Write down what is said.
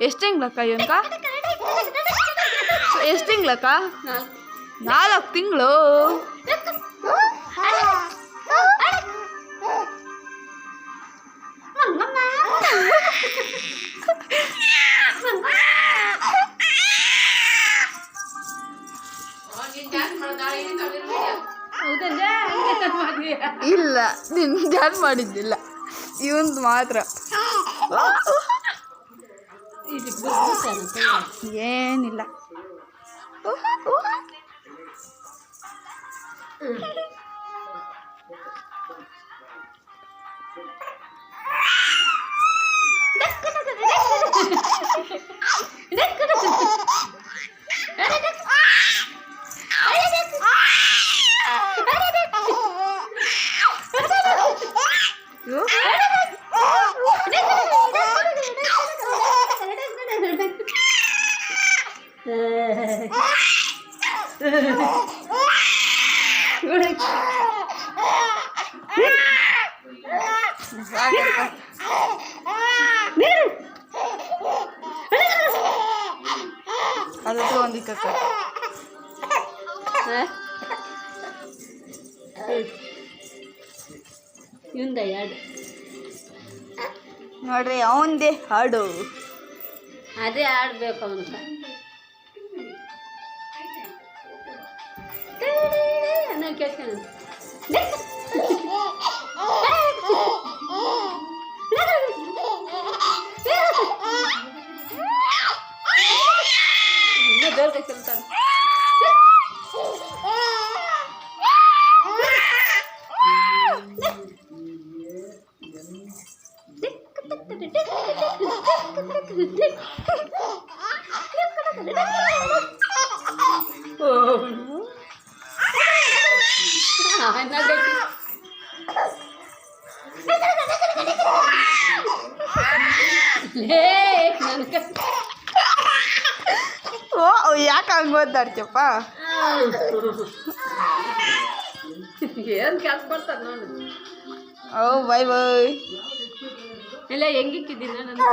ಎಷ್ಟು ತಿಂಗ್ಳಕ್ಕ ಇವನ್ಕ? ಎಷ್ಟು ತಿಂಗ್ಳಕ್ಕ? 4 ತಿಂಗಳು. ಇಲ್ಲ ನಿನ್ ಜಾನ್ ಮಾಡಿದ್ದಿಲ್ಲ, ಇವಂದು ಮಾತ್ರ. ಏನಿಲ್ಲ. ಅದಕ್ಕೆ ಒಂದಿಕ್ಕ ನೋಡ್ರಿ ಅವಂದೇ ಹಾಡು, ಅದೇ ಆಡ್ಬೇಕು ಅವನು. ಕೇಳ್ತಾನೆ. ಓ ಯಾಕೆ ಹಂಗೆ ಓದಾಡ್ತಪ್ಪ? ಏನು ಕೆಲಸ ಬರ್ತಾರೆ ನೋಡಿ. ಓ ಬೈ ಬೈ. ಇಲ್ಲ ಹೆಂಗಿಕ್ಕಿದ್ದೀನಿ ನಾನು.